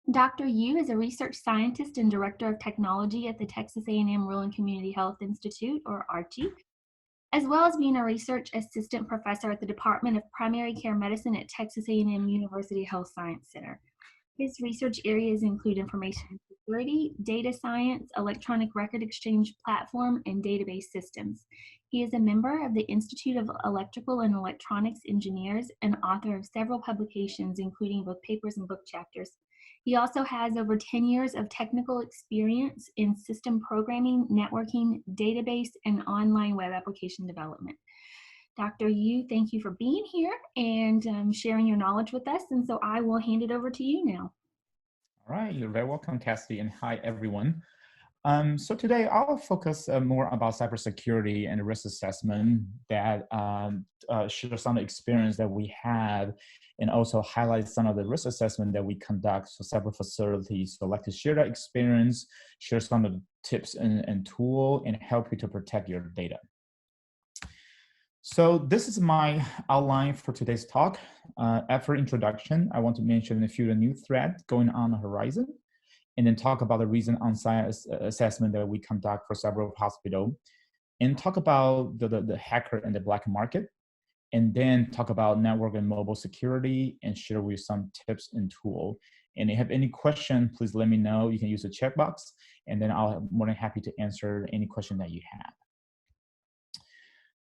Dr. Yu is a research scientist and director of technology at the Texas A&M Rural and Community Health Institute, or ARCHI, as well as being a research assistant professor at the Department of Primary Care Medicine at Texas A&M University Health Science Center. His research areas include information security, data science, electronic record exchange platform, and database systems. He is a member of the Institute of Electrical and Electronics Engineers and author of several publications, including both papers and book chapters. He also has over 10 years of technical experience in system programming, networking, database, and online web application development. Dr. Yu, thank you for being here and sharing your knowledge with us. And so I will hand it over to you now. All right, you're very welcome, Cassie, and hi, everyone. So today I'll focus more about cybersecurity and risk assessment that share some of the experience that we had and also highlight some of the risk assessment that we conduct for several facilities. So I'd like to share that experience, share some of the tips and tool, and help you to protect your data. So this is my outline for today's talk. After introduction, I want to mention a few new threats going on the horizon, and then talk about the recent on-site assessment that we conduct for several hospitals, and talk about the hacker and the black market, and then talk about network and mobile security, and share with some tips and tool. And if you have any question, please let me know. You can use the chat box, and then I'll be more than happy to answer any question that you have.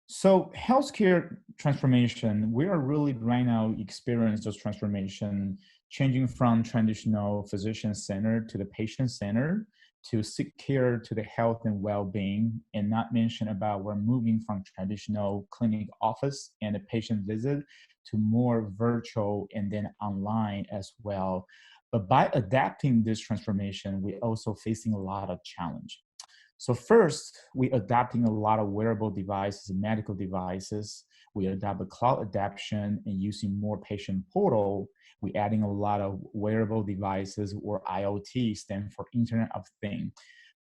So healthcare transformation, we are really right now experiencing this transformation, changing from traditional physician center to the patient center, to seek care to the health and well-being, and not mention about we're moving from traditional clinic office and a patient visit to more virtual and then online as well. But by adapting this transformation, we're also facing a lot of challenge. So first, we adopting a lot of wearable devices, medical devices. We adopt a cloud adaptation and using more patient portal. We adding a lot of wearable devices, or IoT, stand for Internet of Things.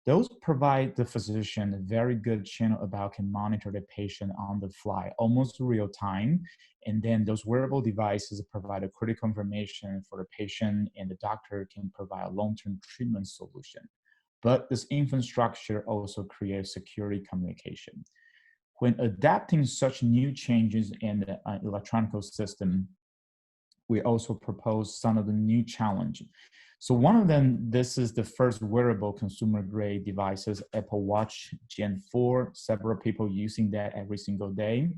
Those provide the physician a very good channel about can monitor the patient on the fly, almost real time. And then those wearable devices provide a critical information for the patient, and the doctor can provide a long-term treatment solution. But this infrastructure also creates security communication. When adapting such new changes in the electronic system, we also propose some of the new challenges. So one of them, this is the first wearable consumer grade devices, Apple Watch Gen 4, several people using that every single day,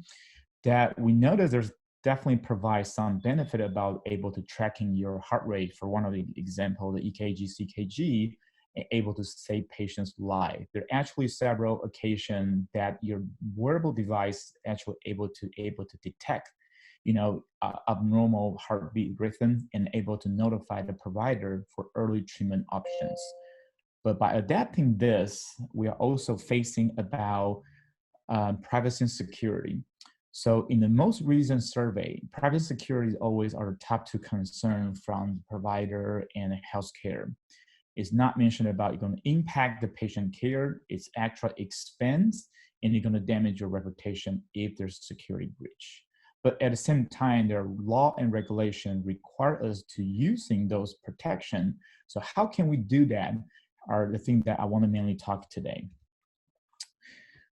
that we know that there's definitely provides some benefit about able to tracking your heart rate. For one of the example, the EKG, CKG, able to save patients' lives. There are actually several occasions that your wearable device actually able to detect, abnormal heartbeat rhythm and able to notify the provider for early treatment options. But by adapting this, we are also facing about privacy and security. So in the most recent survey, privacy security is always our top two concern from the provider and healthcare. It's not mentioned about you're going to impact the patient care, it's actual expense, and you're going to damage your reputation if there's a security breach. But at the same time, there are law and regulation require us to using those protection. So how can we do that are the things that I want to mainly talk today.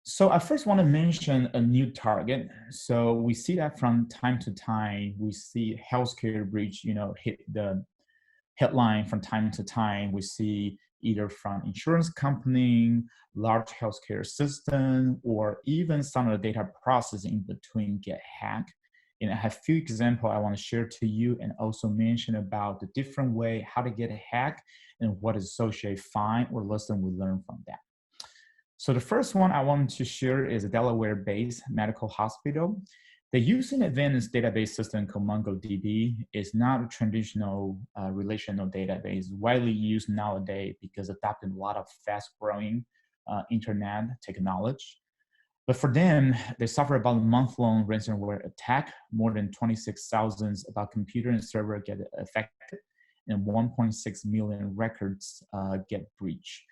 So I first want to mention a new target. So we see that from time to time, we see healthcare breach, hit the headline from time to time. We see either from insurance company, large healthcare system, or even some of the data processing in between get hacked. And I have a few examples I want to share to you, and also mention about the different way how to get a hack and what is associated fine or lesson we learn from that. So the first one I want to share is a Delaware-based medical hospital. The using advanced database system called MongoDB is not a traditional relational database widely used nowadays because adopting a lot of fast-growing internet technology. But for them, they suffer about a month-long ransomware attack. More than 26,000 about computer and server get affected, and 1.6 million records get breached.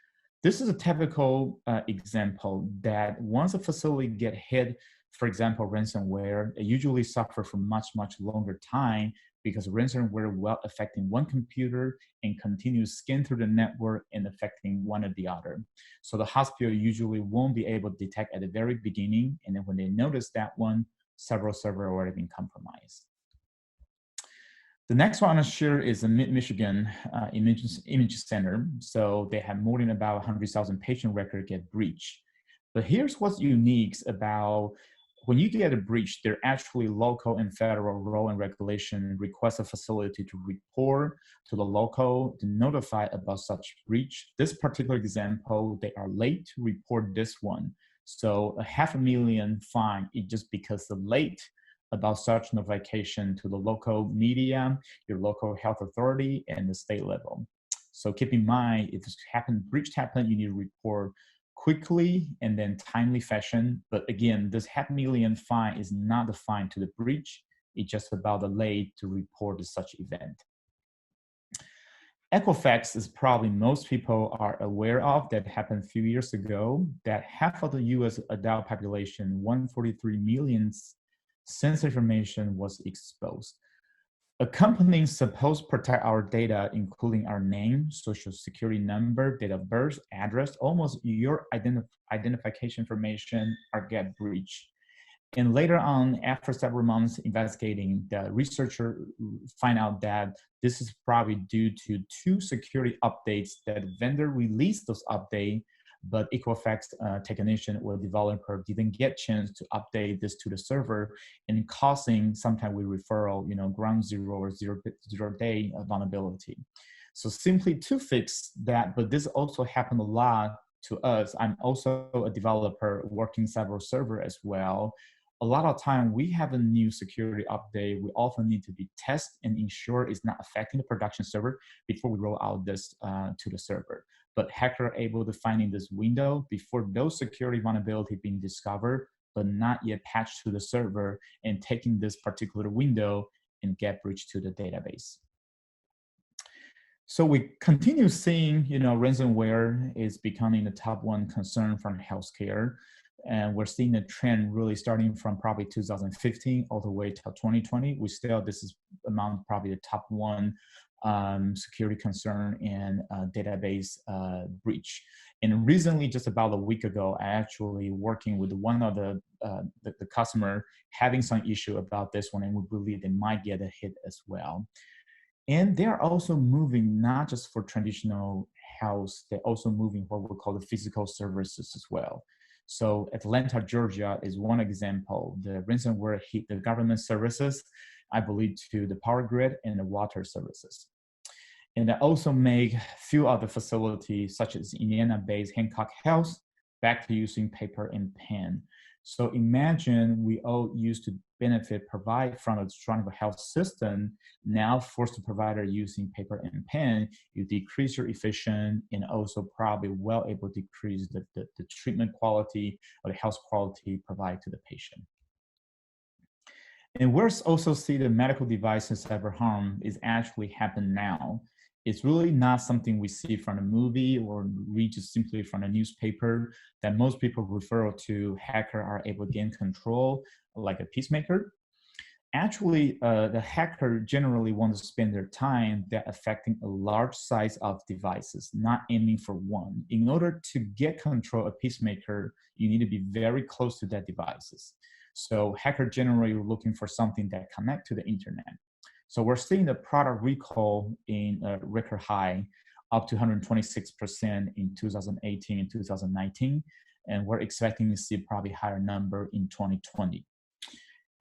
This is a typical example that once a facility get hit, for example, ransomware, they usually suffer for much, much longer time because ransomware will affecting one computer and continue scan through the network and affecting one or the other. So the hospital usually won't be able to detect at the very beginning, and then when they notice that one, several servers already been compromised. The next one I want to share is the Mid-Michigan Image Center. So they have more than about 100,000 patient records get breached. But here's what's unique about when you get a breach, there actually local and federal law and regulation request a facility to report to the local to notify about such breach. This particular example, they are late to report this one. So a $500,000 fine is just because the late about such notification to the local media, your local health authority, and the state level. So keep in mind, if this breach happened, you need to report quickly and then timely fashion. But again, this $500,000 fine is not the fine to the breach. It's just about the late to report such event. Equifax is probably most people are aware of that happened a few years ago, that half of the US adult population, 143 million sensitive information was exposed. A company supposed to protect our data, including our name, social security number, date of birth, address, almost your identification information are get breached. And later on, after several months investigating, the researcher find out that this is probably due to 2 security updates that vendor released those updates, but Equifax technician or developer didn't get chance to update this to the server, and causing sometimes we referral, ground zero or zero day vulnerability. So simply to fix that, but this also happened a lot to us. I'm also a developer working several server as well. A lot of time we have a new security update, we often need to be test and ensure it's not affecting the production server before we roll out this to the server. But hacker are able to find in this window before those security vulnerability being discovered, but not yet patched to the server, and taking this particular window and get breached to the database. So we continue seeing, ransomware is becoming the top one concern from healthcare. And we're seeing a trend really starting from probably 2015 all the way till 2020. This is among probably the top one security concern and database breach. And recently, just about a week ago, I actually working with one of the customer having some issue about this one, and we believe they might get a hit as well. And they are also moving not just for traditional health, they're also moving what we call the physical services as well. So Atlanta, Georgia is one example. The ransomware hit the government services, I believe, to the power grid and the water services. And they also make a few other facilities, such as Indiana-based Hancock Health, back to using paper and pen. So imagine we all used to provide from a strong health system, now force the provider using paper and pen, you decrease your efficiency and also probably well able to decrease the treatment quality or the health quality provided to the patient. And we're also see the medical devices cyber harm is actually happen now. It's really not something we see from a movie or read just simply from a newspaper that most people refer to hacker are able to gain control like a peacemaker. Actually, the hacker generally wants to spend their time that affecting a large size of devices, not aiming for one. In order to get control of peacemaker, you need to be very close to that devices. So hacker generally looking for something that connect to the internet. So we're seeing the product recall in a record high, up to 126% in 2018 and 2019. And we're expecting to see probably higher number in 2020.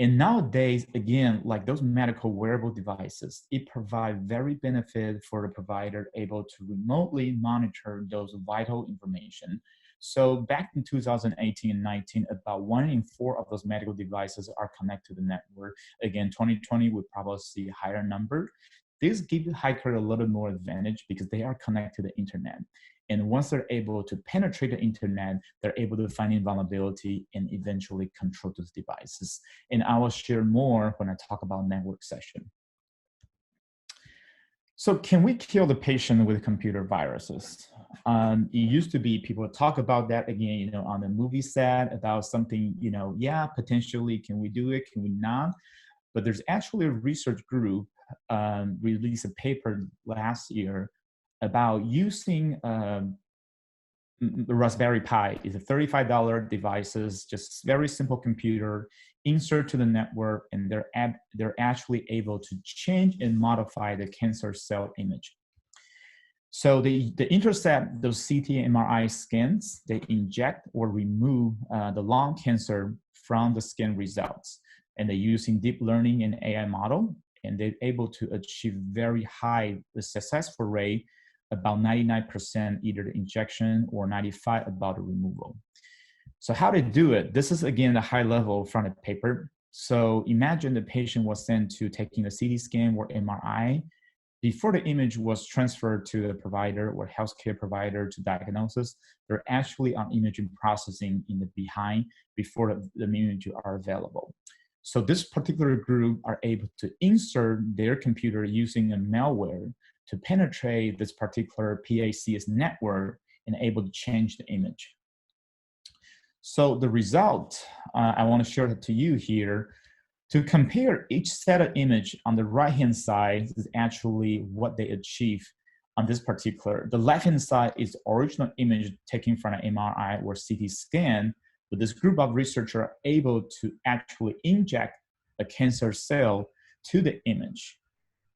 And nowadays, again, like those medical wearable devices, it provides very benefit for the provider able to remotely monitor those vital information. So back in 2018 and 19, about 1 in 4 of those medical devices are connected to the network. Again, 2020 would probably see a higher number. This gives hacker a little more advantage because they are connected to the internet. And once they're able to penetrate the internet, they're able to find vulnerability and eventually control those devices. And I will share more when I talk about network session. So can we kill the patient with computer viruses? It used to be people talk about that again, on the movie set about something, yeah, potentially, can we do it? Can we not? But there's actually a research group released a paper last year about using the Raspberry Pi. Is a $35 devices, just very simple computer, insert to the network, and they're actually able to change and modify the cancer cell image. So they intercept those CT and MRI scans, they inject or remove the lung cancer from the scan results. And they're using deep learning and AI model, and they're able to achieve very high successful rate, about 99% either the injection or 95 about the removal. So how they do it, this is again a high level from the paper. So imagine the patient was sent to taking a CT scan or MRI. Before the image was transferred to the provider or healthcare provider to diagnosis, they're actually on imaging processing in the behind before the image are available. So this particular group are able to insert their computer using a malware to penetrate this particular PACS network and able to change the image. So the result, I want to share it to you here. To compare each set of image on the right-hand side is actually what they achieve on this particular. The left-hand side is original image taken from an MRI or CT scan, but this group of researchers are able to actually inject a cancer cell to the image.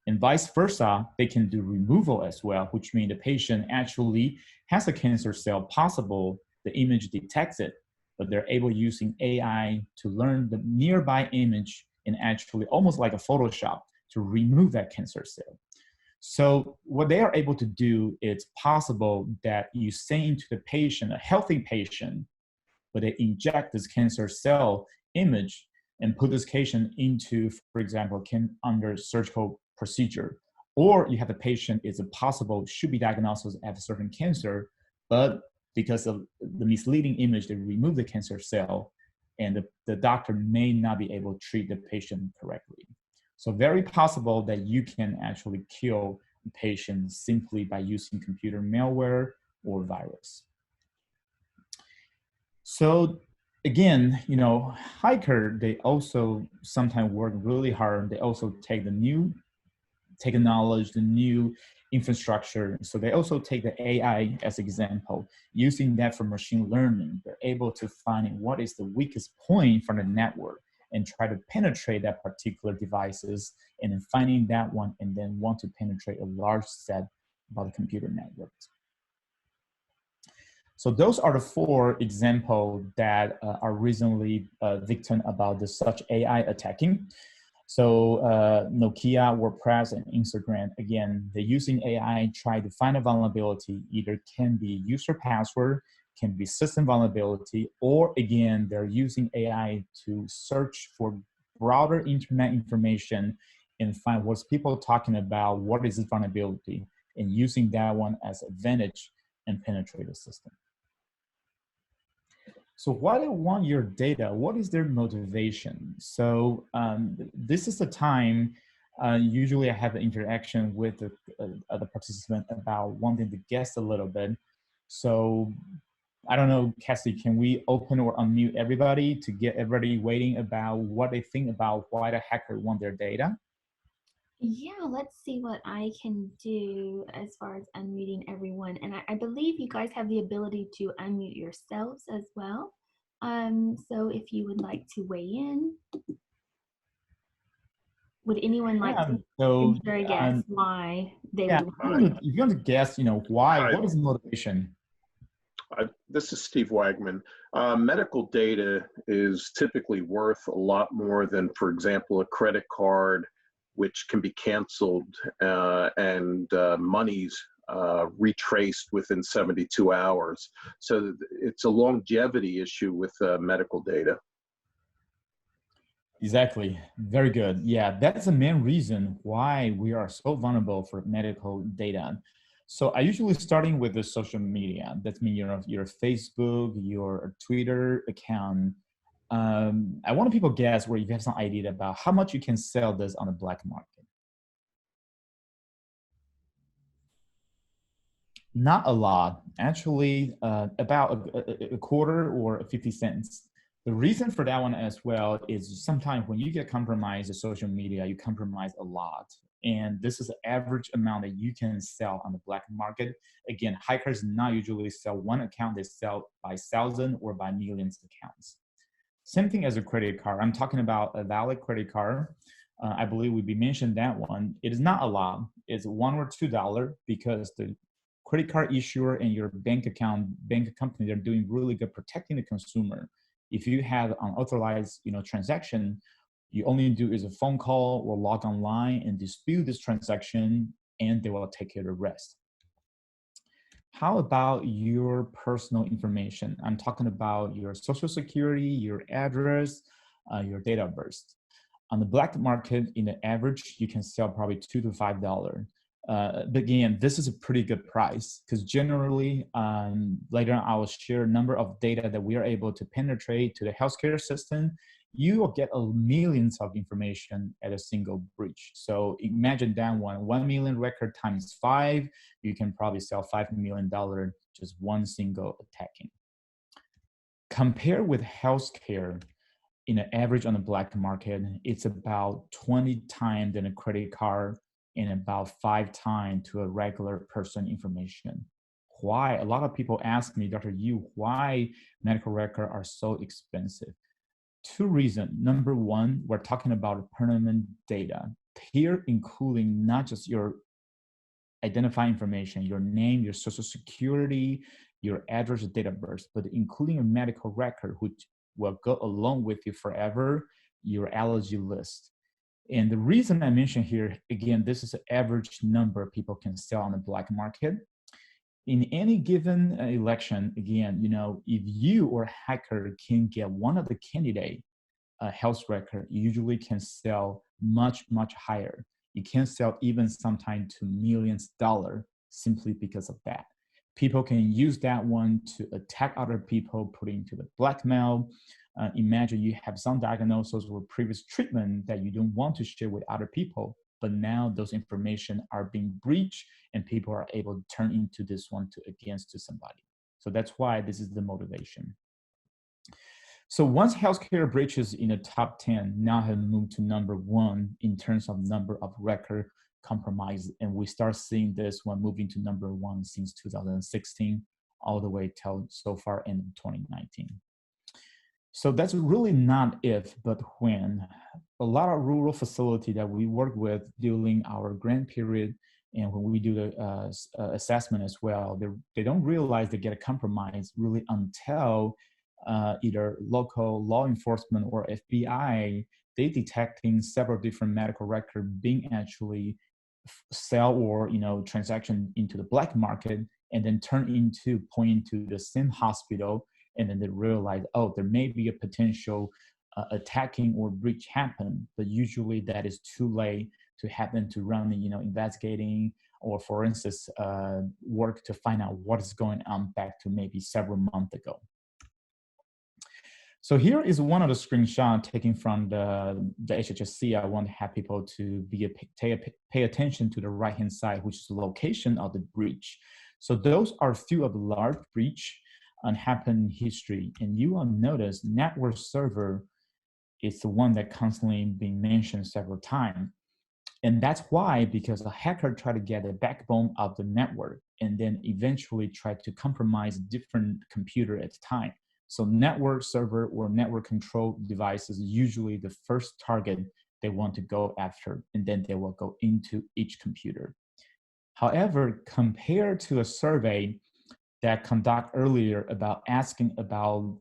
And vice versa, they can do removal as well, which means the patient actually has a cancer cell possible, the image detects it, but they're able using AI to learn the nearby image and actually almost like a Photoshop to remove that cancer cell. So what they are able to do, it's possible that you say to the patient, a healthy patient, but they inject this cancer cell image and put this patient into, for example, under surgical procedure. Or you have a patient, it's possible, should be diagnosed as a certain cancer, but because of the misleading image, they remove the cancer cell, and the doctor may not be able to treat the patient correctly. So very possible that you can actually kill the patient simply by using computer malware or virus. So again, hacker, they also sometimes work really hard. They also take the new technology, the new infrastructure. So they also take the AI as example, using that for machine learning. They're able to find what is the weakest point from the network and try to penetrate that particular devices, and then finding that one, and then want to penetrate a large set of the computer networks. So those are the 4 examples that are recently victim about such AI attacking. So Nokia, WordPress, and Instagram, again, they're using AI, try to find a vulnerability, either can be user password, can be system vulnerability, or again, they're using AI to search for broader internet information and find what's people talking about, what is this vulnerability, and using that one as advantage and penetrate the system. So why they want your data? What is their motivation? So this is the time, usually I have an interaction with the participant about wanting to guess a little bit. So I don't know, Cassie, can we open or unmute everybody to get everybody waiting about what they think about why the hacker want their data? Yeah, let's see what I can do as far as unmuting everyone. And I believe you guys have the ability to unmute yourselves as well. So if you would like to weigh in, would anyone like to venture a guess why they would want if you want to guess, why, Hi. what is the motivation? This is Steve Wagman. Medical data is typically worth a lot more than, for example, a credit card, which can be canceled and monies retraced within 72 hours. So it's a longevity issue with medical data. Exactly. Very good. Yeah, that's the main reason why we are so vulnerable for medical data. So I usually starting with the social media. That means your Facebook, your Twitter account. I want people guess where you have some idea about how much you can sell this on the black market. Not a lot, actually, about a quarter or 50 cents. The reason for that one as well is sometimes when you get compromised with social media, you compromise a lot. And this is the average amount that you can sell on the black market. Again, hackers not usually sell one account, they sell by thousand or by millions of accounts. Same thing as a credit card. I'm talking about a valid credit card. I believe we mentioned that one. It is not a lot. It's $1 or $2 because the credit card issuer and your bank company, they're doing really good protecting the consumer. If you have unauthorized, transaction, you only do is a phone call or log online and dispute this transaction, and they will take care of the rest. How about your personal information? I'm talking about your social security, your address, your date of birth. On the black market, in the average, you can sell probably $2 to $5. But again, this is a pretty good price because generally, later on, I will share a number of data that we are able to penetrate to the healthcare system. You will get millions of information at a single breach. So imagine that 1 million record times 5, you can probably sell $5 million just one single attacking. Compare with healthcare, in an average on the black market, it's about 20 times than a credit card and about 5 times to a regular person information. Why? A lot of people ask me, Dr. Yu, why medical records are so expensive? 2 reasons. Number one, we're talking about permanent data. Here, including not just your identifying information, your name, your social security, your address, date of birth, but including a medical record, which will go along with you forever, your allergy list. And the reason I mention here, again, this is the average number people can sell on the black market. In any given election, again, if you or a hacker can get one of the candidate health record, you usually can sell much, much higher. You can sell even sometimes to millions of dollars simply because of that. People can use that one to attack other people, put into the blackmail. Imagine you have some diagnosis or previous treatment that you don't want to share with other people, but now those information are being breached and people are able to turn into this one against somebody. So that's why this is the motivation. So once healthcare breaches in the top 10 now have moved to number 1 in terms of number of record compromise, and we start seeing this one moving to number 1 since 2016 all the way till so far in 2019. So that's really not if, but when. A lot of rural facility that we work with during our grant period and when we do the assessment as well, they don't realize they get a compromise really until either local law enforcement or FBI, they detecting several different medical records being actually sell or transaction into the black market and then turn into point to the same hospital, and then they realize, oh, there may be a potential attacking or breach happen, but usually that is too late to happen to run investigating or forensics work to find out what is going on back to maybe several months ago. So here is one of the screenshots taken from the HHSC. I want to have people to pay attention to the right-hand side, which is the location of the breach. So those are a few of the large breach and happened in history. And you will notice network server is the one that constantly being mentioned several times. And that's why, because a hacker tried to get the backbone of the network and then eventually tried to compromise different computer at the time. So network server or network control devices usually the first target they want to go after, and then they will go into each computer. However, compared to a survey that conducted earlier about asking about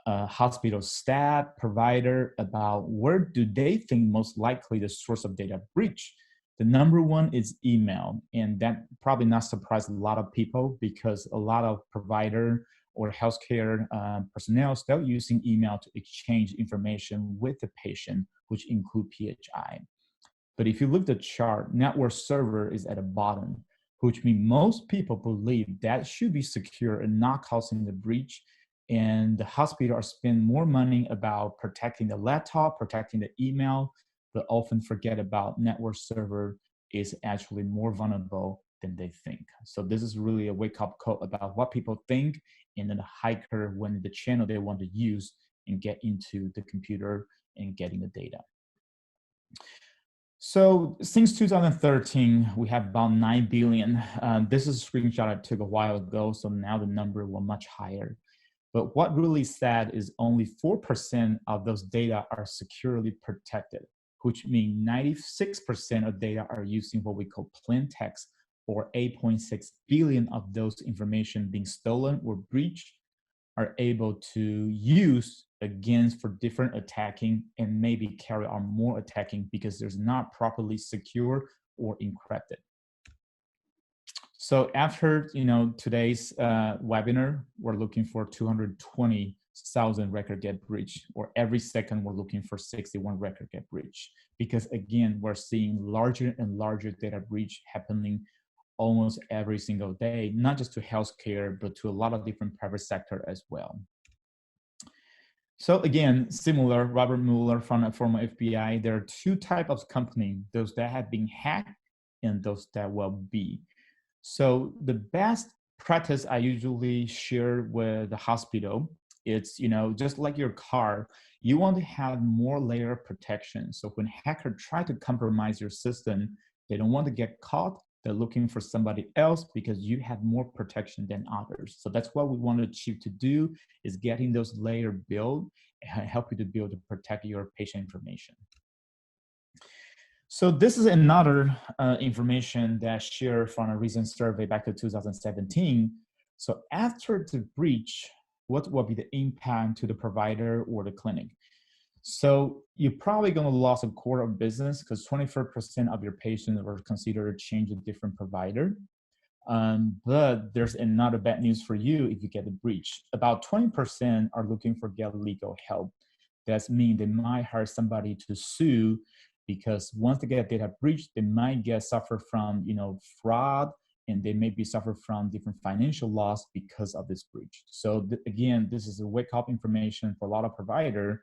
hospital staff, provider, about where do they think most likely the source of data breach, the number 1 is email. And that probably not surprised a lot of people because a lot of provider or healthcare personnel still using email to exchange information with the patient, which include PHI. But if you look at the chart, network server is at the bottom, which means most people believe that should be secure and not causing the breach. And the hospital are spending more money about protecting the laptop, protecting the email, but often forget about network server is actually more vulnerable than they think. So this is really a wake-up call about what people think, and then the hacker when the channel they want to use and get into the computer and getting the data. So since 2013, we have about 9 billion. This is a screenshot I took a while ago, so now the number will much higher. But what really sad is only 4% of those data are securely protected, which means 96% of data are using what we call plain text, or 8.6 billion of those information being stolen or breached are able to use against for different attacking and maybe carry on more attacking because there's not properly secure or encrypted. So after today's webinar, we're looking for 220,000 record get breach, or every second we're looking for 61 record get breach. Because again, we're seeing larger and larger data breach happening almost every single day, not just to healthcare, but to a lot of different private sector as well. So again, similar, Robert Mueller from a former FBI, there are two types of company, those that have been hacked and those that will be. So the best practice I usually share with the hospital, it's, just like your car, you want to have more layer of protection. So when hacker try to compromise your system, they don't want to get caught. They're looking for somebody else because you have more protection than others. So that's what we want to achieve to do, is getting those layer built and help you to build to protect your patient information. So this is another information that I shared from a recent survey back in 2017. So after the breach, what will be the impact to the provider or the clinic? So you're probably going to lose a quarter of business because 24% of your patients are considered change a different provider. But there's another bad news for you if you get a breach. About 20% are looking for get legal help. That means they might hire somebody to sue, because once they get data breach, they might suffer from fraud, and they maybe suffer from different financial loss because of this breach. So again, this is a wake-up information for a lot of provider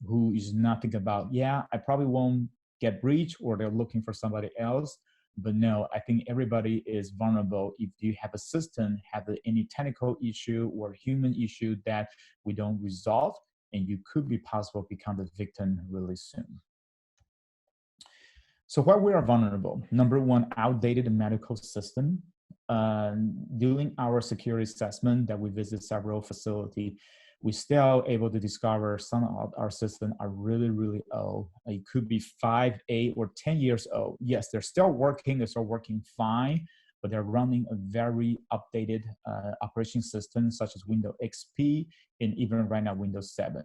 who is not thinking about, yeah, I probably won't get breached, or they're looking for somebody else. But no, I think everybody is vulnerable if you have a system, have any technical issue or human issue that we don't resolve, and you could be possible become the victim really soon. So where we are vulnerable, number one, outdated medical system. During our security assessment that we visit several facilities, we still able to discover some of our systems are really, really old. It could be 5, 8, or 10 years old. Yes, they're still working fine, but they're running a very updated operation system such as Windows XP and even right now Windows 7.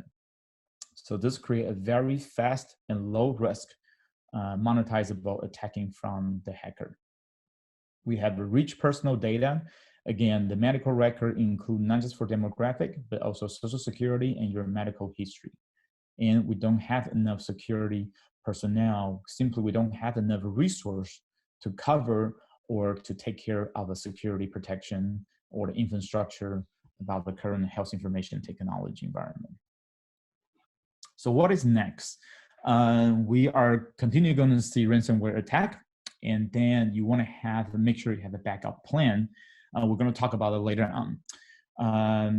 So this creates a very fast and low risk monetizable attacking from the hacker. We have rich personal data. Again, the medical record include not just for demographic, but also social security and your medical history. And we don't have enough security personnel. Simply, we don't have enough resource to cover or to take care of the security protection or the infrastructure about the current health information technology environment. So what is next? We are continuing going to see ransomware attack, and then you want to make sure you have a backup plan. We're going to talk about it later on.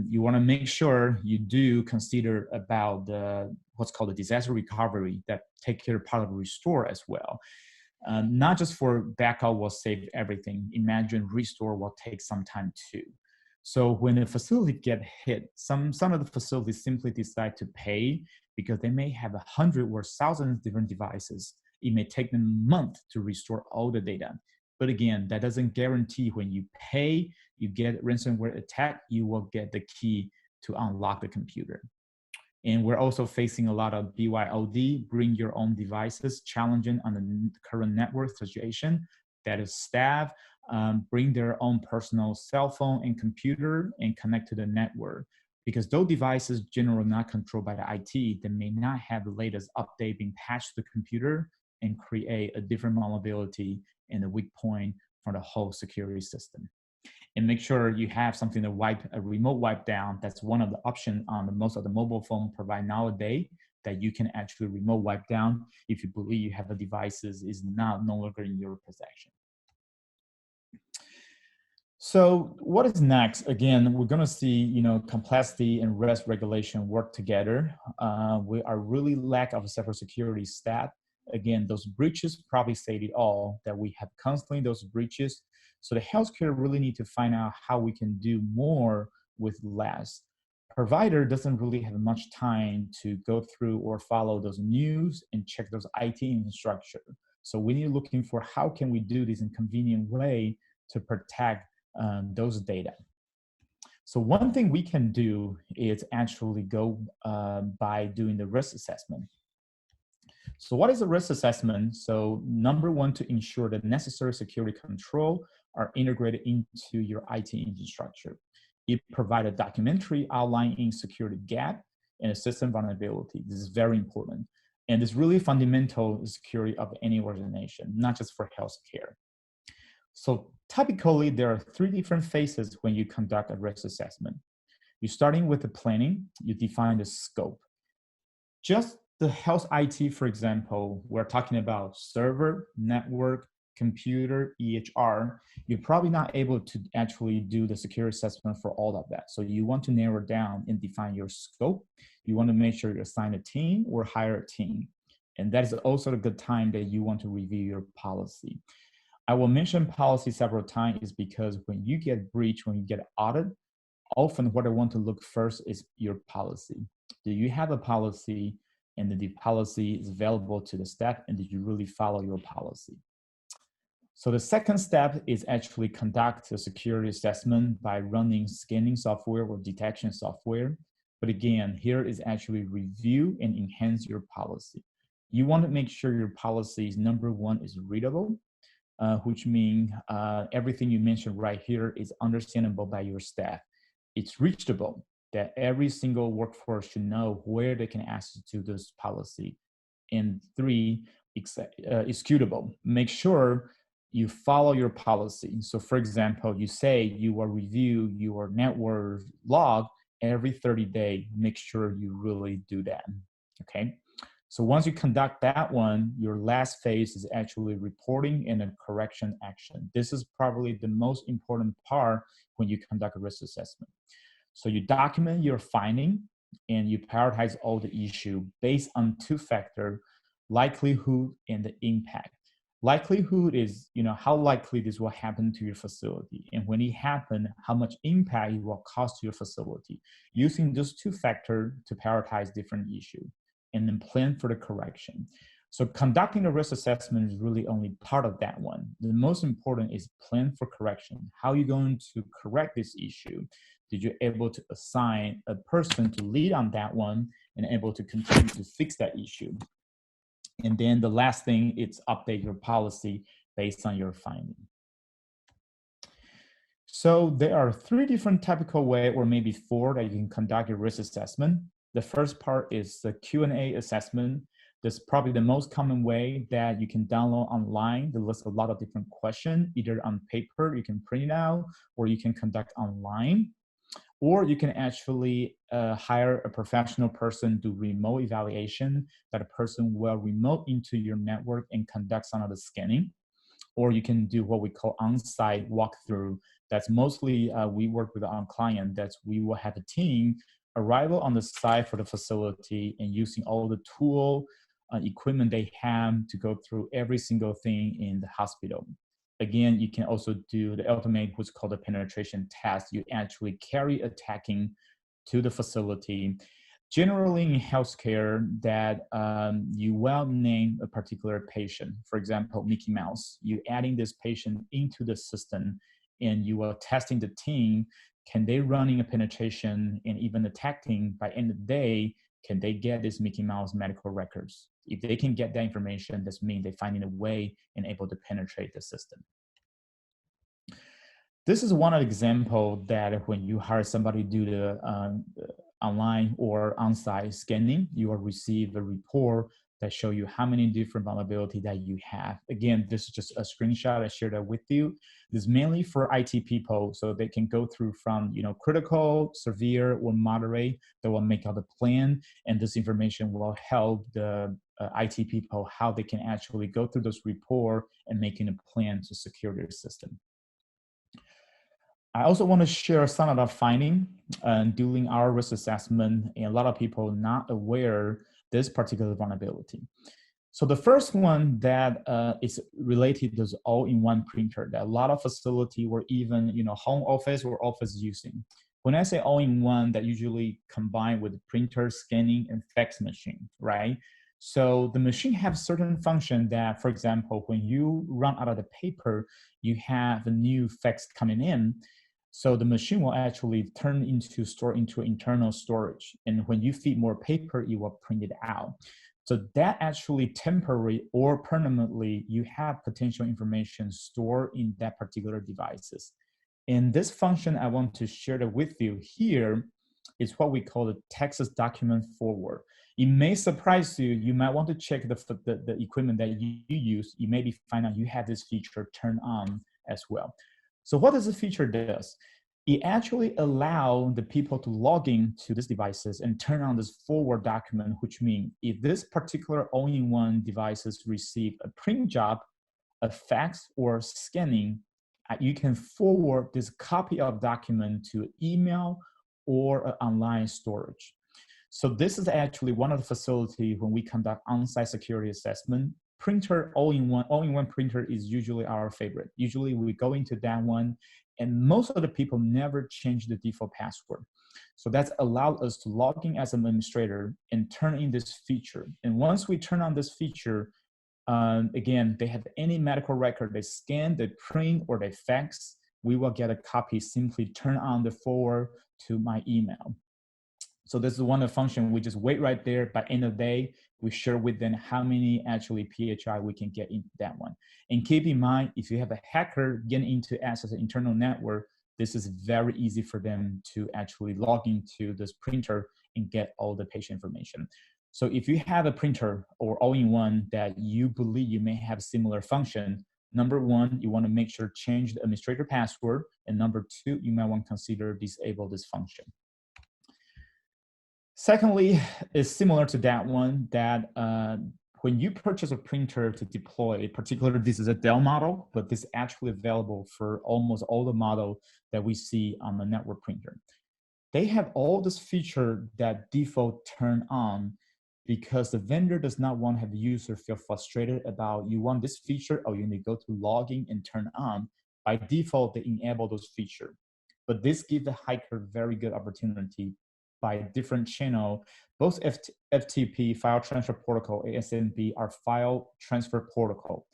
You want to make sure you do consider about what's called the disaster recovery that take care of part of restore as well. Not just for backup will save everything. Imagine restore will take some time too. So when a facility get hit, some of the facilities simply decide to pay because they may have 100 or 1,000 different devices. It may take them a month to restore all the data. But again, that doesn't guarantee when you pay, you get ransomware attack, you will get the key to unlock the computer. And we're also facing a lot of BYOD, bring your own devices, challenging on the current network situation. That is staff, bring their own personal cell phone and computer and connect to the network. Because those devices generally not controlled by the IT, they may not have the latest update being patched to the computer and create a different vulnerability and a weak point for the whole security system. And make sure you have something to a remote wipe down. That's one of the options on most of the mobile phone provide nowadays, that you can actually remote wipe down if you believe you have a devices is no longer in your possession. So what is next? Again, we're going to see, complexity and risk regulation work together. We are really lack of cybersecurity stat. Again, those breaches probably said it all, that we have constantly those breaches. So the healthcare really need to find out how we can do more with less. Provider doesn't really have much time to go through or follow those news and check those IT infrastructure. So we need looking for how can we do this in a convenient way to protect those data. So one thing we can do is actually go by doing the risk assessment. So what is a risk assessment? So number one, to ensure that necessary security control are integrated into your IT infrastructure. It provides a documentary outlining security gap and a system vulnerability. This is very important. And it's really fundamental to security of any organization, not just for healthcare. So typically, there are three different phases when you conduct a risk assessment. You're starting with the planning, you define the scope. Just the health IT, for example, we're talking about server, network, computer, EHR. You're probably not able to actually do the security assessment for all of that. So you want to narrow down and define your scope. You want to make sure you assign a team or hire a team. And that is also a good time that you want to review your policy. I will mention policy several times is because when you get breached, when you get audited, often what I want to look first is your policy. Do you have a policy, and the policy is available to the staff, and did you really follow your policy? So the second step is actually conduct a security assessment by running scanning software or detection software. But again, here is actually review and enhance your policy. You want to make sure your policy is number one is readable, which means everything you mentioned right here is understandable by your staff. It's reachable, that every single workforce should know where they can access to this policy. And three, executable. Make sure you follow your policy. So for example, you say you will review your network log every 30 days, make sure you really do that, okay? So once you conduct that one, your last phase is actually reporting and a correction action. This is probably the most important part when you conduct a risk assessment. So you document your finding and you prioritize all the issue based on two factors, likelihood and the impact. Likelihood is, how likely this will happen to your facility. And when it happens, how much impact it will cause to your facility. Using those two factors to prioritize different issues and then plan for the correction. So conducting a risk assessment is really only part of that one. The most important is plan for correction. How are you going to correct this issue? Did you able to assign a person to lead on that one and able to continue to fix that issue? And then the last thing is update your policy based on your finding. So there are three different typical ways, or maybe four, that you can conduct your risk assessment. The first part is the Q&A assessment. That's probably the most common way that you can download online. That lists a lot of different questions, either on paper, you can print it out, or you can conduct online. Or you can actually hire a professional person to do remote evaluation, that a person will remote into your network and conduct some of the scanning. Or you can do what we call on-site walkthrough. That's mostly, we work with our client, that we will have a team arrival on the site for the facility and using all the tool, equipment they have to go through every single thing in the hospital. Again, you can also do the ultimate, what's called a penetration test. You actually carry attacking to the facility. Generally in healthcare, that you will name a particular patient. For example, Mickey Mouse. You adding this patient into the system, and you are testing the team. Can they running a penetration and even attacking by end of the day? Can they get this Mickey Mouse medical records? If they can get that information, that means they're finding a way and able to penetrate the system. This is one example that when you hire somebody to do the online or on-site scanning, you will receive a report that show you how many different vulnerabilities that you have. Again, this is just a screenshot I shared that with you. This is mainly for IT people, so they can go through from critical, severe, or moderate. They will make out a plan, and this information will help the IT people how they can actually go through this report and making a plan to secure their system. I also want to share some of the finding during our risk assessment, and a lot of people not aware this particular vulnerability. So the first one that is related to all-in-one printer that a lot of facility or even home office or office using. When I say all-in-one, that usually combined with printer, scanning, and fax machine, right? So the machine have certain function that, for example, when you run out of the paper, you have a new fax coming in. So the machine will actually store into internal storage. And when you feed more paper, it will print it out. So that actually temporary or permanently, you have potential information stored in that particular devices. And this function I want to share that with you here is what we call the text document forward. It may surprise you. You might want to check the equipment that you use. You maybe find out you have this feature turned on as well. So what does this feature do? It actually allows the people to log in to these devices and turn on this forward document, which means if this particular all-in-one devices receive a print job, a fax, or scanning, you can forward this copy of document to email or online storage. So this is actually one of the facilities when we conduct on-site security assessment. Printer all-in-one printer is usually our favorite. Usually we go into that one, and most of the people never change the default password. So that's allowed us to log in as an administrator and turn in this feature. And once we turn on this feature, again, they have any medical record, they scan, they print, or they fax, we will get a copy, simply turn on the forward to my email. So this is one of the functions. We just wait right there. By end of the day, we share with them how many actually PHI we can get into that one. And keep in mind, if you have a hacker getting into access to internal network, this is very easy for them to actually log into this printer and get all the patient information. So if you have a printer or all-in-one that you believe you may have similar function, number one, you want to make sure change the administrator password. And number two, you might want to consider disable this function. Secondly, is similar to that one, that when you purchase a printer to deploy, particularly this is a Dell model, but this is actually available for almost all the model that we see on the network printer. They have all this feature that default turn on because the vendor does not want to have the user feel frustrated about you want this feature or you need to go to login and turn on. By default, they enable those features. But this gives the hacker very good opportunity by different channel. Both FTP, file transfer protocol, ASMB are file transfer protocol.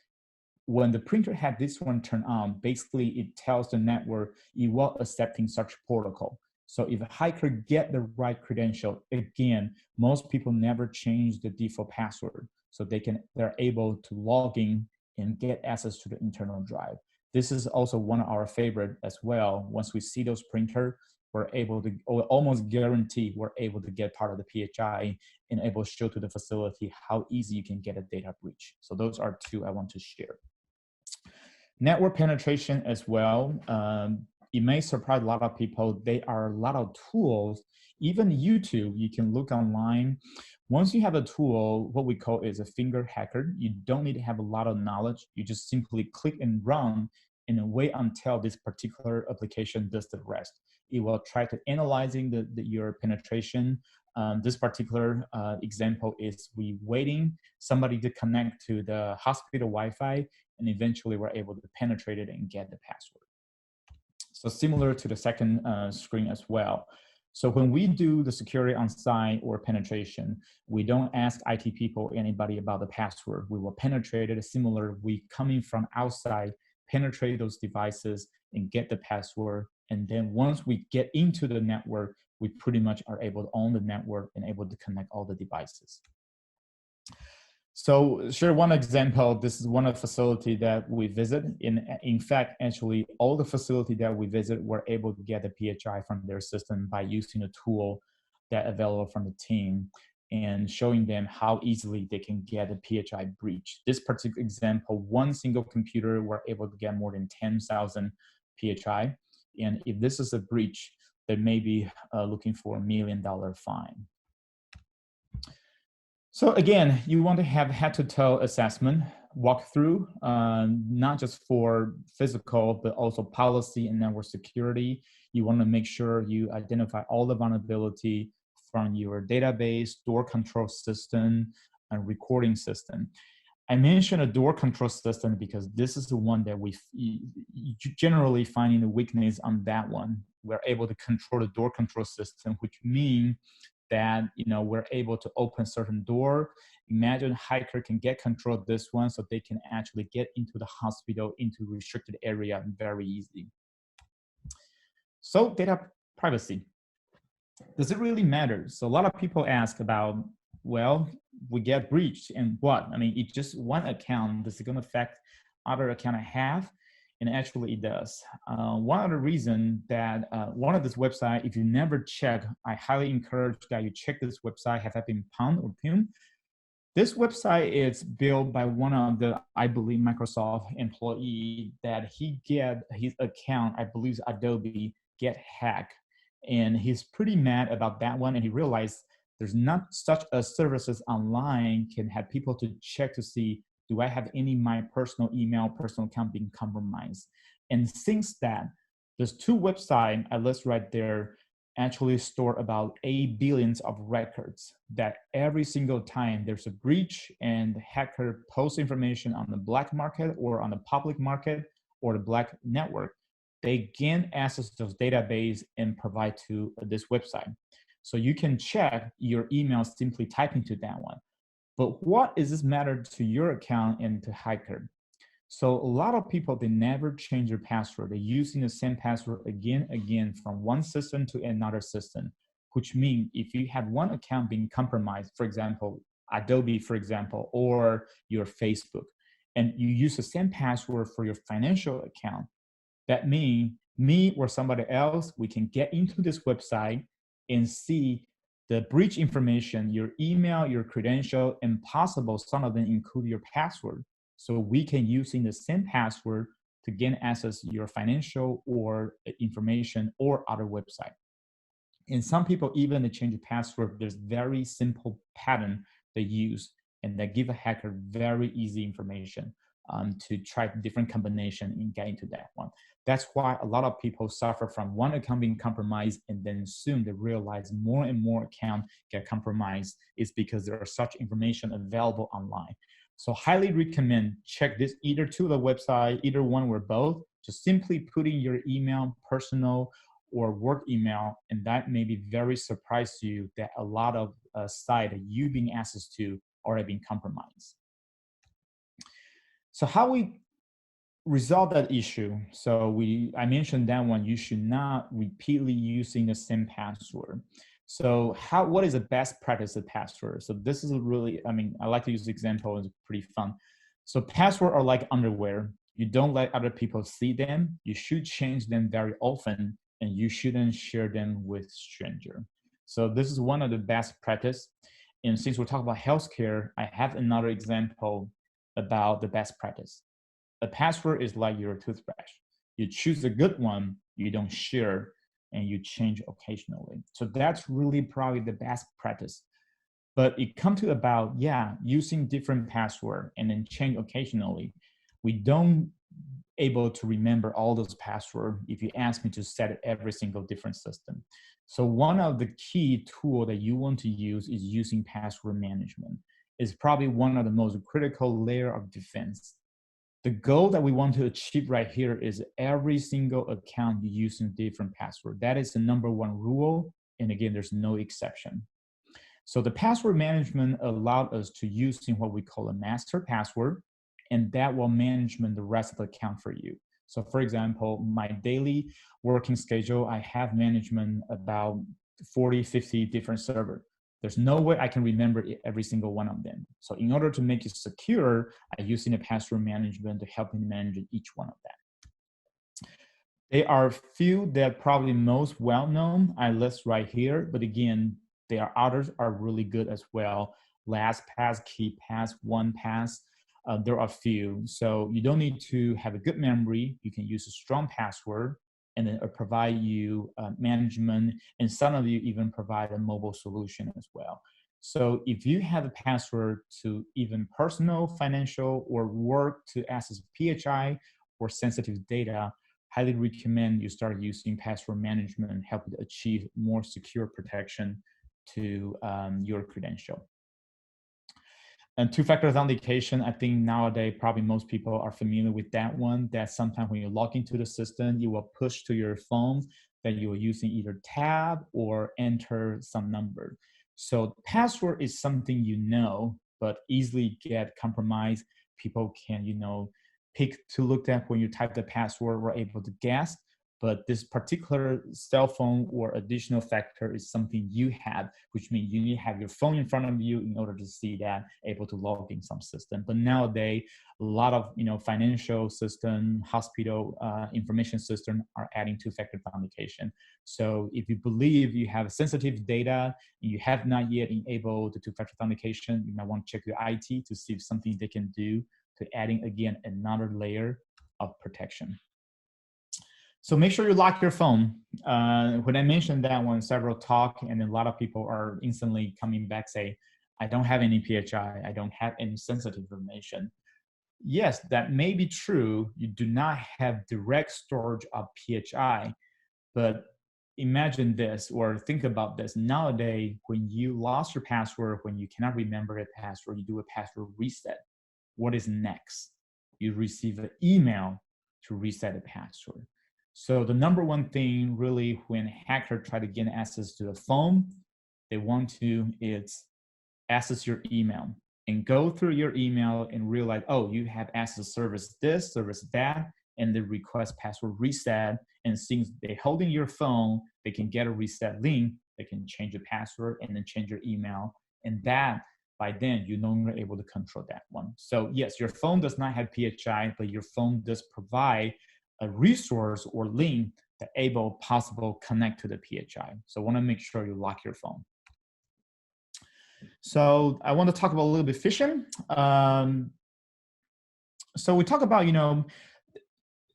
When the printer had this one turned on, basically it tells the network it will accepting such protocol. So if a hacker get the right credential, again, most people never change the default password. So they're able to log in and get access to the internal drive. This is also one of our favorite as well. Once we see those printer, we're able to almost guarantee we're able to get part of the PHI and able to show to the facility how easy you can get a data breach. So those are two I want to share. Network penetration as well. It may surprise a lot of people. There are a lot of tools, even YouTube, you can look online. Once you have a tool, what we call is a finger hacker, you don't need to have a lot of knowledge. You just simply click and run and wait until this particular application does the rest. It will try to analyzing your penetration. This particular example is we waiting somebody to connect to the hospital Wi-Fi, and eventually we're able to penetrate it and get the password. So similar to the second screen as well. So when we do the security on site or penetration, we don't ask IT people or anybody about the password. We will penetrate it similar. We coming from outside, penetrate those devices and get the password. And then once we get into the network, we pretty much are able to own the network and able to connect all the devices. So share one example. This is one of the facility that we visit. In fact, actually, all the facility that we visit were able to get the PHI from their system by using a tool that available from the team and showing them how easily they can get a PHI breach. This particular example, one single computer were able to get more than 10,000 PHI. And if this is a breach, they may be looking for $1 million fine. So again, you want to have head-to-toe assessment, walkthrough, not just for physical, but also policy and network security. You want to make sure you identify all the vulnerability from your database, door control system, recording system. I mentioned a door control system because this is the one that we generally finding the weakness on that one. We're able to control the door control system, which means that we're able to open certain door. Imagine hiker can get control of this one, so they can actually get into the hospital, into restricted area very easy. So data privacy. Does it really matter? So a lot of people ask about, well, we get breached and what? I mean, it's just one account. Does it going to affect other account I have? And actually it does. One other reason that one of this website, if you never check, I highly encourage that you check this website, have that been pwned or pinned. This website is built by one of the, I believe, Microsoft employee that he get his account, I believe Adobe, get hacked. And he's pretty mad about that one. And he realized there's not such a services online can have people to check to see, do I have any my personal email, personal account being compromised? And since that, there's two websites I list right there actually store about 8 billions of records that every single time there's a breach and the hacker posts information on the black market or on the public market or the black network, they gain access to those database and provide to this website. So you can check your email simply typing to that one. But what does this matter to your account and to hacker? So a lot of people, they never change their password. They're using the same password again from one system to another system, which means if you have one account being compromised, for example, Adobe, for example, or your Facebook, and you use the same password for your financial account, that means me or somebody else, we can get into this website and see the breach information, your email, your credential, and possible some of them include your password. So we can using the same password to gain access to your financial or information or other website. And some people, even to change the password, there's very simple pattern they use and that give a hacker very easy information to try different combination and get into that one. That's why a lot of people suffer from one account being compromised, and then soon they realize more and more accounts get compromised is because there are such information available online. So highly recommend check this either to the website, either one or both, just simply putting your email, personal or work email, and that may be very surprised to you that a lot of site that you've been access to already been compromised. So how we resolve that issue? So I mentioned that one, you should not repeatedly using the same password. So what is the best practice of password? So this is really, I like to use the example, it's pretty fun. So passwords are like underwear. You don't let other people see them. You should change them very often, and you shouldn't share them with stranger. So this is one of the best practice. And since we're talking about healthcare, I have another example about the best practice. A password is like your toothbrush. You choose a good one, you don't share, and you change occasionally. So that's really probably the best practice. But it comes to about, using different password and then change occasionally. We don't able to remember all those passwords if you ask me to set it every single different system. So one of the key tool that you want to use is using password management. It's probably one of the most critical layer of defense. The goal that we want to achieve right here is every single account using different password. That is the number one rule. And again, there's no exception. So the password management allowed us to using what we call a master password, and that will manage the rest of the account for you. So for example, my daily working schedule, I have management about 40, 50 different servers. There's no way I can remember every single one of them. So in order to make it secure, I using a password management to help me manage each one of them. There are few that probably most well-known I list right here, but again, there are others are really good as well. LastPass, KeePass, OnePass, there are few. So you don't need to have a good memory. You can use a strong password and then provide you management, and some of you even provide a mobile solution as well. So if you have a password to even personal, financial, or work to access PHI or sensitive data, highly recommend you start using password management and help you to achieve more secure protection to your credential. And two-factor authentication, I think nowadays probably most people are familiar with that one. That sometimes when you log into the system, you will push to your phone that you are using either tab or enter some number. So password is something you know, but easily get compromised. People can, pick to look at when you type the password, we're able to guess. But this particular cell phone or additional factor is something you have, which means you need to have your phone in front of you in order to see that, able to log in some system. But nowadays, a lot of financial system, hospital information system are adding two-factor authentication. So if you believe you have sensitive data and you have not yet enabled the two-factor authentication, you might want to check your IT to see if something they can do to adding again another layer of protection. So make sure you lock your phone. When I mentioned that one, several talk, and a lot of people are instantly coming back say, I don't have any PHI, I don't have any sensitive information. Yes, that may be true. You do not have direct storage of PHI, but imagine this or think about this. Nowadays, when you lost your password, when you cannot remember a password, you do a password reset. What is next? You receive an email to reset the password. So the number one thing really when hackers try to gain access to the phone, they want to is access your email and go through your email and realize, oh, you have access service this, service that, and they request password reset. And since they're holding your phone, they can get a reset link, they can change your password and then change your email. And that by then you're no longer able to control that one. So yes, your phone does not have PHI, but your phone does provide a resource or link that able possible connect to the PHI. So I want to make sure you lock your phone. So I want to talk about a little bit phishing. So we talk about,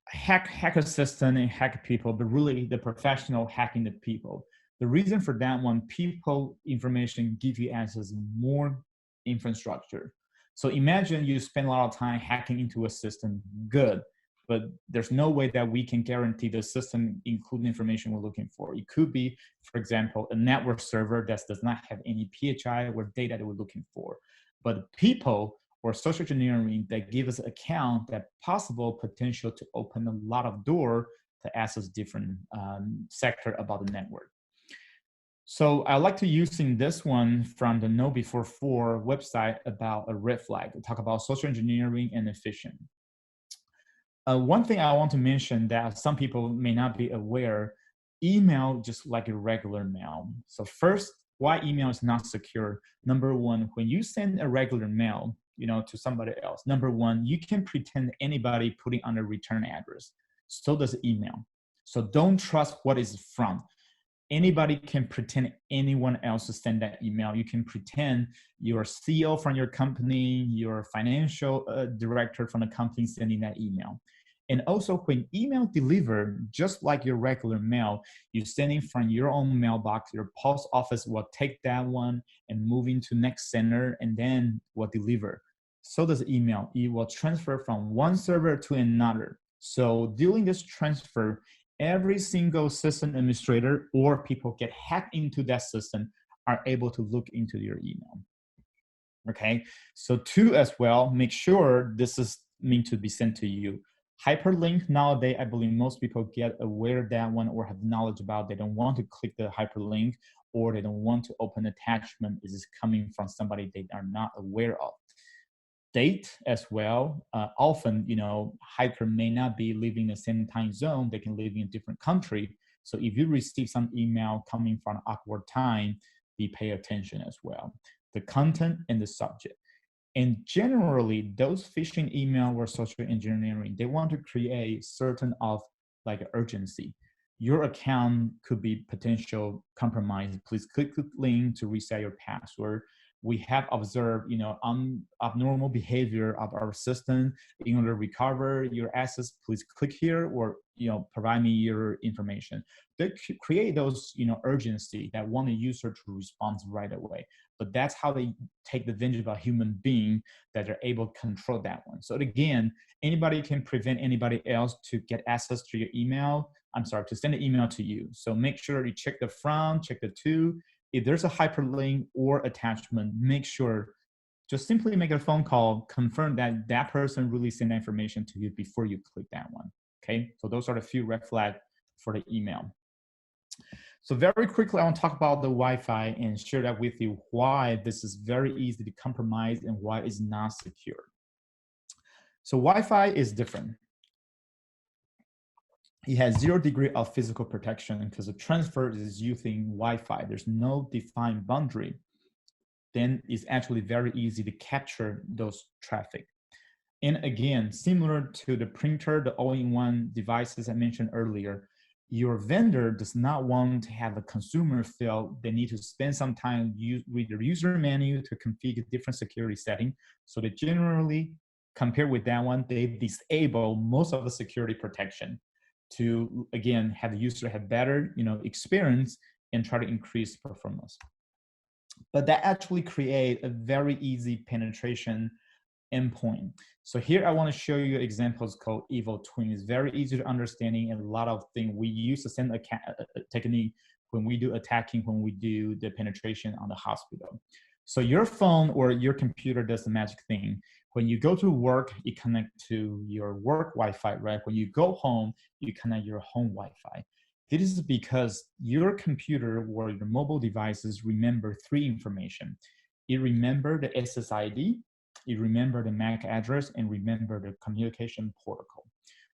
hack system and hack people, but really the professional hacking the people. The reason for that one, people information give you access more infrastructure. So imagine you spend a lot of time hacking into a system, good, but there's no way that we can guarantee the system include information we're looking for. It could be, for example, a network server that does not have any PHI or data that we're looking for. But people or social engineering that give us account that possible potential to open a lot of door to access different sector about the network. So I like to using this one from the KnowBe44 website about a red flag to talk about social engineering and phishing. One thing I want to mention that some people may not be aware, email just like a regular mail. So first, why email is not secure? Number one, when you send a regular mail, to somebody else, number one, you can pretend anybody putting on a return address. So does email. So don't trust what is from. Anybody can pretend anyone else to send that email. You can pretend your CEO from your company, your financial director from the company sending that email. And also when email delivered, just like your regular mail, you send it from your own mailbox, your post office will take that one and move into next center and then will deliver. So does email. It will transfer from one server to another. So during this transfer, every single system administrator or people get hacked into that system are able to look into your email. Okay, so two as well, make sure this is meant to be sent to you. Hyperlink nowadays, I believe most people get aware of that one or have knowledge about. They don't want to click the hyperlink or they don't want to open attachment. Is this coming from somebody they are not aware of? Date as well. Often, hiker may not be living in the same time zone. They can live in a different country. So if you receive some email coming from an awkward time, be pay attention as well. The content and the subject. And generally, those phishing email or social engineering, they want to create certain of like urgency. Your account could be potential compromise. Please click the link to reset your password. We have observed, abnormal behavior of our system. In order to recover your assets, please click here or, provide me your information. They create those, urgency that want a user to respond right away. But that's how they take advantage of a human being that they're able to control that one. So again, anybody can prevent anybody else to get access to your email. To send an email to you. So make sure you check the from, check the to. If there's a hyperlink or attachment, make sure just simply make a phone call, confirm that that person really sent that information to you before you click that one. Okay, so those are the few red flags for the email. So very quickly, I want to talk about the Wi-Fi and share that with you why this is very easy to compromise and why it's not secure. So Wi-Fi is different. It has 0 degree of physical protection because the transfer is using Wi-Fi. There's no defined boundary. Then it's actually very easy to capture those traffic. And again, similar to the printer, the all-in-one devices I mentioned earlier, your vendor does not want to have a consumer feel they need to spend some time with the user menu to configure different security settings. So they generally, compared with that one, they disable most of the security protection to, again, have the user have better experience and try to increase performance. But that actually create a very easy penetration endpoint. So here I want to show you examples called Evil Twin. It's very easy to understanding, and a lot of things we use the same technique when we do attacking, when we do the penetration on the hospital. So your phone or your computer does the magic thing. When you go to work, you connect to your work Wi-Fi, right? When you go home, you connect your home Wi-Fi. This is because your computer or your mobile devices remember 3 information. It remember the SSID, it remember the MAC address, and remember the communication protocol.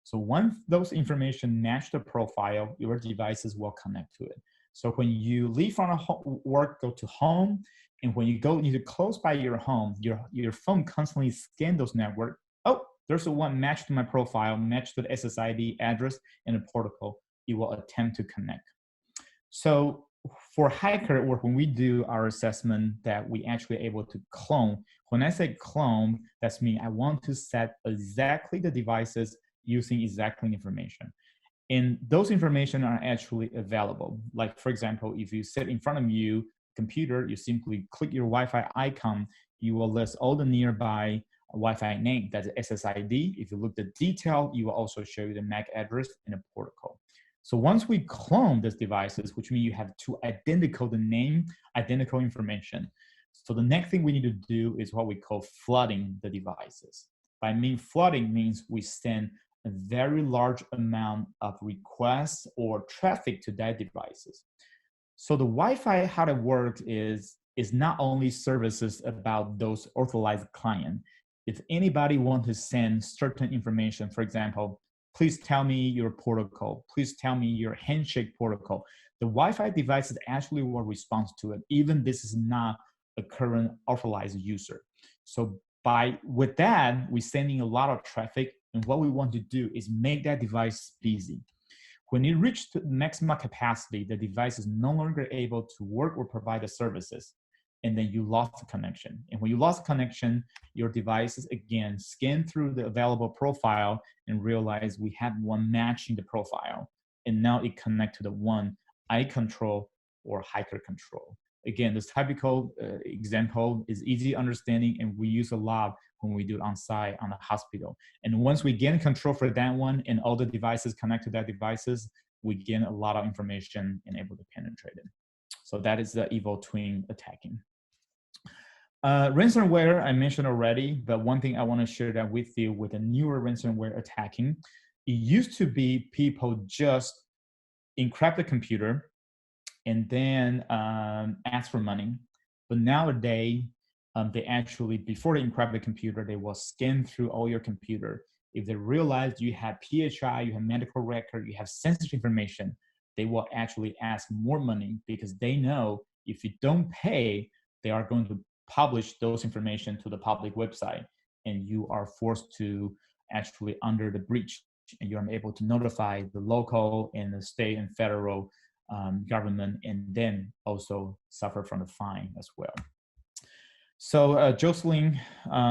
So once those information match the profile, your devices will connect to it. So when you leave from work, go to home, and when you go need to close by your home, your phone constantly scan those network. Oh, there's the one matched to my profile, matched to the SSID address and the protocol. It will attempt to connect. So for hacker, or when we do our assessment, that we actually able to clone. When I say clone, that's mean I want to set exactly the devices using exactly information. And those information are actually available. Like for example, if you sit in front of you computer, you simply click your Wi-Fi icon, you will list all the nearby Wi-Fi name, that's SSID. If you look at the detail, you will also show you the MAC address and the protocol. So once we clone these devices, which means you have two identical, the name, identical information. So the next thing we need to do is what we call flooding the devices. By flooding means we send a very large amount of requests or traffic to that devices. So the Wi-Fi, how it works is not only services about those authorized clients. If anybody wants to send certain information, for example, please tell me your protocol, please tell me your handshake protocol, the Wi-Fi devices actually will respond to it, even this is not a current authorized user. So with that, we're sending a lot of traffic, and what we want to do is make that device busy. When it reaches maximum capacity, the device is no longer able to work or provide the services, and then you lost the connection. And when you lost connection, your devices again scan through the available profile and realize we had one matching the profile, and now it connect to the one I control or hacker control. Again, this typical example is easy understanding, and we use a lot when we do it on site on the hospital. And once we gain control for that one and all the devices connect to that devices, we gain a lot of information and able to penetrate it. So that is the evil twin attacking. Ransomware, I mentioned already, but one thing I want to share that with you with the newer ransomware attacking, it used to be people just encrypt the computer and then ask for money. But nowadays, they actually, before they encrypt the computer, they will scan through all your computer. If they realize you have PHI, you have medical record, you have sensitive information, they will actually ask more money because they know if you don't pay, they are going to publish those information to the public website, and you are forced to actually under the breach, and you're able to notify the local and the state and federal government, and then also suffer from the fine as well. So Jocelyn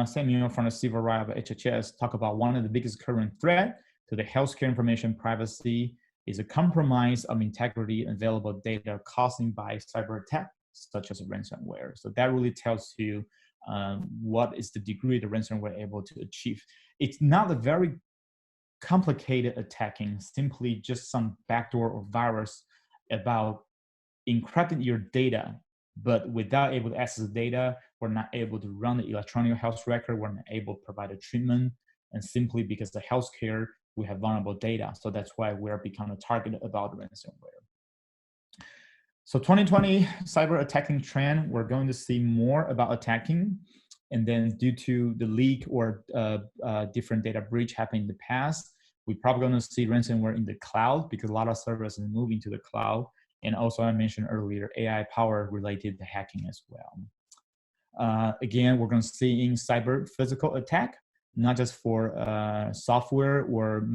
Samuel from the Civil Rights of HHS talk about one of the biggest current threat to the healthcare information privacy is a compromise of integrity and available data caused by cyber attack, such as ransomware. So that really tells you what is the degree the ransomware able to achieve. It's not a very complicated attacking, simply just some backdoor or virus about encrypting your data, but without able to access the data, we're not able to run the electronic health record, we're not able to provide a treatment, and simply because the healthcare, we have vulnerable data. So that's why we're becoming a target about ransomware. So 2020 cyber attacking trend, we're going to see more about attacking. And then due to the leak or different data breach happening in the past, we're probably going to see ransomware in the cloud because a lot of servers are moving to the cloud. And also I mentioned earlier, AI power related to hacking as well. Again, we're going to see in cyber physical attack, not just for software or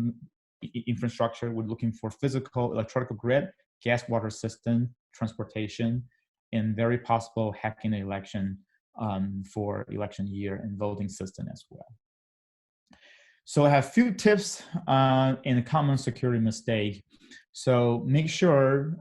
infrastructure. We're looking for physical electrical grid, gas water system, transportation, and very possible hacking the election for election year and voting system as well. So I have a few tips in a common security mistake. So make sure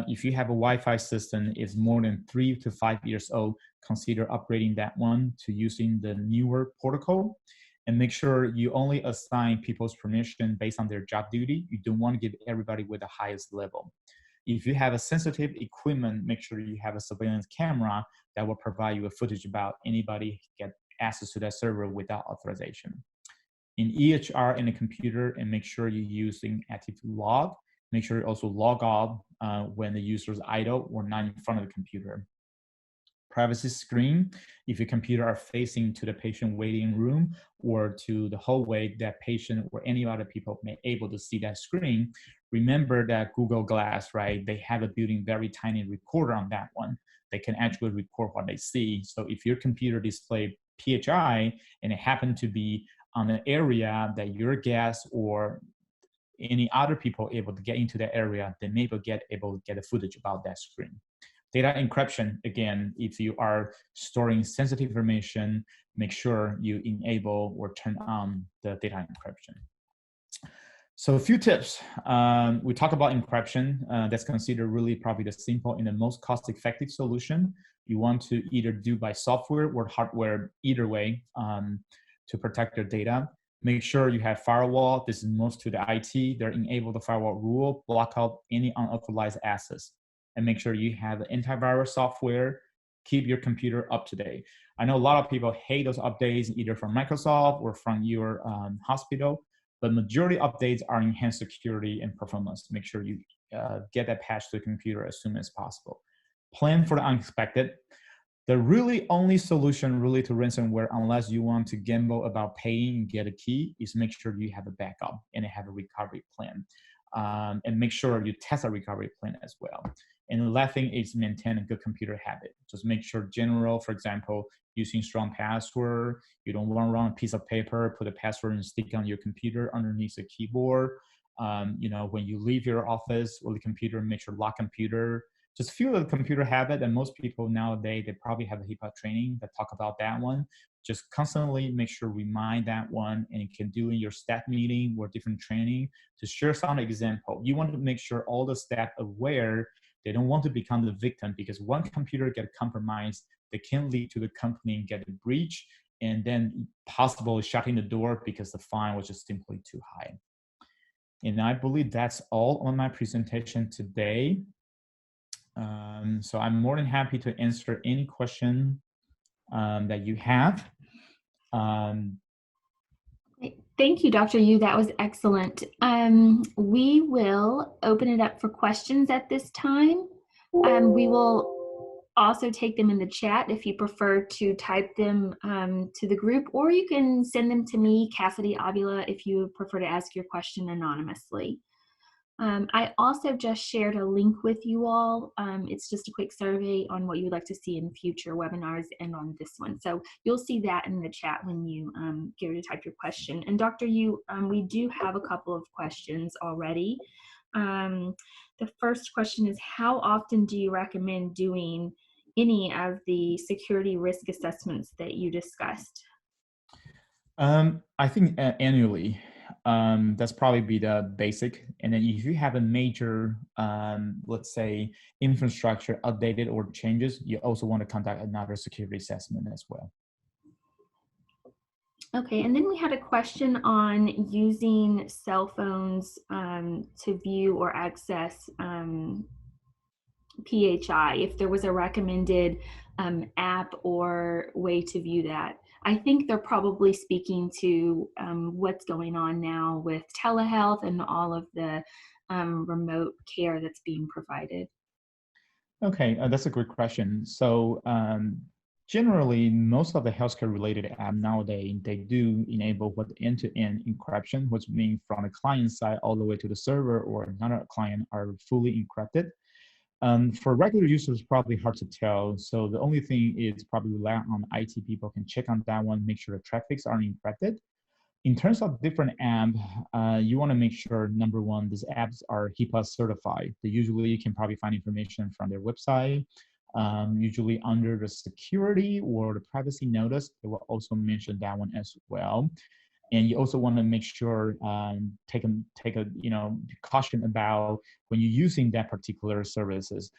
if you have a Wi-Fi system is more than 3 to 5 years old, consider upgrading that one to using the newer protocol. And make sure you only assign people's permission based on their job duty. You don't want to give everybody with the highest level. If you have a sensitive equipment, make sure you have a surveillance camera that will provide you a footage about anybody get access to that server without authorization. In EHR in a computer, and make sure you're using active log. Make sure you also log off when the user is idle or not in front of the computer. Privacy screen, if your computer are facing to the patient waiting room or to the hallway, that patient or any other people may able to see that screen. Remember that Google Glass, right? They have a built-in very tiny recorder on that one. They can actually record what they see. So if your computer display PHI and it happened to be on an area that your guest or any other people able to get into that area, they may able to get a footage about that screen. Data encryption, again, if you are storing sensitive information, make sure you enable or turn on the data encryption. So a few tips. We talk about encryption. That's considered really probably the simple and the most cost-effective solution. You want to either do by software or hardware, either way, to protect your data. Make sure you have firewall. This is most to the IT. They're enable the firewall rule, block out any unauthorized access. And make sure you have antivirus software, keep your computer up to date. I know a lot of people hate those updates either from Microsoft or from your hospital, but majority updates are enhanced security and performance. Make sure you get that patch to the computer as soon as possible. Plan for the unexpected. The really only solution really to ransomware, unless you want to gamble about paying and get a key, is make sure you have a backup and have a recovery plan. And make sure you test a recovery plan as well. And the last thing is maintain a good computer habit. Just make sure general, for example, using strong password. You don't want to run a piece of paper, put a password and stick on your computer underneath the keyboard. When you leave your office or the computer, make sure lock computer. Just feel the computer habit, and most people nowadays, they probably have a HIPAA training that talk about that one. Just constantly make sure remind that one, and you can do in your staff meeting or different training to share some example. You want to make sure all the staff aware they don't want to become the victim, because one computer get compromised, they can lead to the company get a breach, and then possibly shutting the door because the fine was just simply too high. And I believe that's all on my presentation today. So I'm more than happy to answer any question that you have. Thank you, Dr. Yu. That was excellent. We will open it up for questions at this time. We will also take them in the chat if you prefer to type them to the group, or you can send them to me, Cassidy Avila, if you prefer to ask your question anonymously. I also just shared a link with you all. It's just a quick survey on what you would like to see in future webinars and on this one. So you'll see that in the chat when you get ready to type your question. And Dr. Yu, we do have a couple of questions already. The first question is, how often do you recommend doing any of the security risk assessments that you discussed? I think annually. That's probably be the basic. And then if you have a major, let's say, infrastructure updated or changes, you also want to conduct another security assessment as well. Okay, and then we had a question on using cell phones to view or access PHI, if there was a recommended app or way to view that. I think they're probably speaking to what's going on now with telehealth and all of the remote care that's being provided. Okay, that's a great question. So generally, most of the healthcare related app nowadays, they do enable what end-to-end encryption, which means from the client side all the way to the server or another client are fully encrypted. For regular users, probably hard to tell. So the only thing is probably rely on IT people can check on that one, make sure the traffics are encrypted. In terms of different app, you want to make sure, number one, these apps are HIPAA certified. They usually you can probably find information from their website. Usually under the security or the privacy notice, they will also mention that one as well. And you also want to make sure take a caution about when you're using that particular services.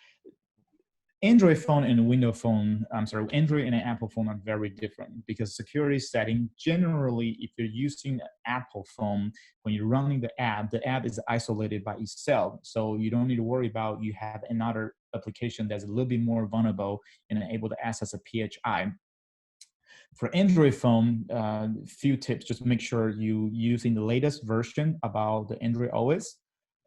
Android phone and Windows phone, I'm sorry, Android and an Apple phone are very different because security setting, generally, if you're using an Apple phone, when you're running the app is isolated by itself. So you don't need to worry about you have another application that's a little bit more vulnerable and able to access a PHI. For Android phone, few tips, just make sure you using the latest version about the Android OS,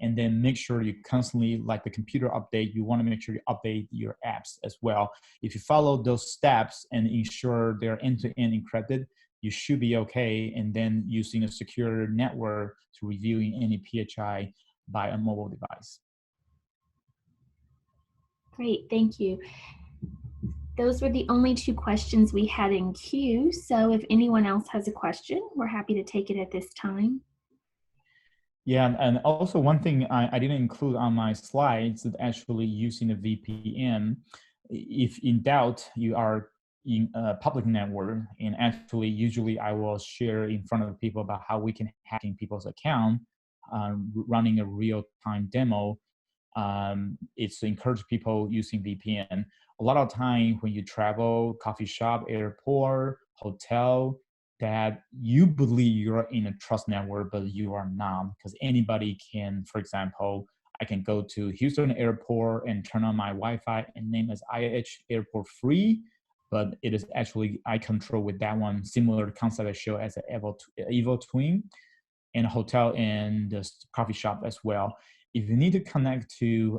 and then make sure you constantly, like the computer update, you want to make sure you update your apps as well. If you follow those steps and ensure they're end-to-end encrypted, you should be okay. And then using a secure network to reviewing any PHI by a mobile device. Great, thank you. Those were the only two questions we had in queue. So if anyone else has a question, we're happy to take it at this time. Yeah, and also one thing I didn't include on my slides is actually using a VPN. If in doubt, you are in a public network, and actually usually I will share in front of people about how we can hack in people's account, running a real-time demo. It's to encourage people using VPN. A lot of time when you travel, coffee shop, airport, hotel, that you believe you're in a trust network, but you are not, because anybody can, for example, I can go to Houston airport and turn on my Wi-Fi and name as IH airport free, but it is actually I control with that one similar concept I show as an evil twin, and hotel and the coffee shop as well. If you need to connect to,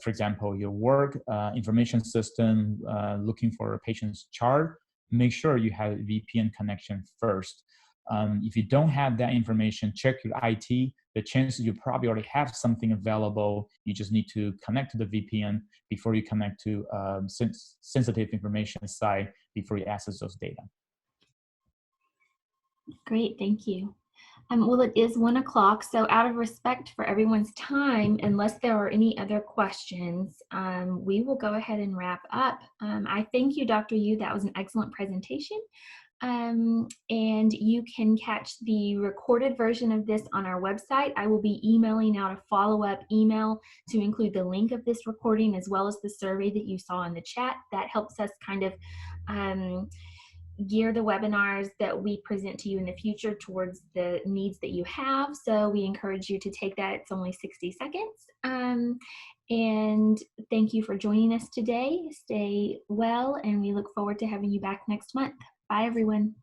for example, your work information system, looking for a patient's chart, make sure you have a VPN connection first. If you don't have that information, check your IT. The chances you probably already have something available. You just need to connect to the VPN before you connect to sensitive information site before you access those data. Great, thank you. Well, it is 1 o'clock, so out of respect for everyone's time, unless there are any other questions, we will go ahead and wrap up. I thank you, Dr. Yu. That was an excellent presentation. And you can catch the recorded version of this on our website. I will be emailing out a follow-up email to include the link of this recording as well as the survey that you saw in the chat. That helps us kind of gear the webinars that we present to you in the future towards the needs that you have. So we encourage you to take that. It's only 60 seconds. And thank you for joining us today. Stay well, and we look forward to having you back next month. Bye, everyone.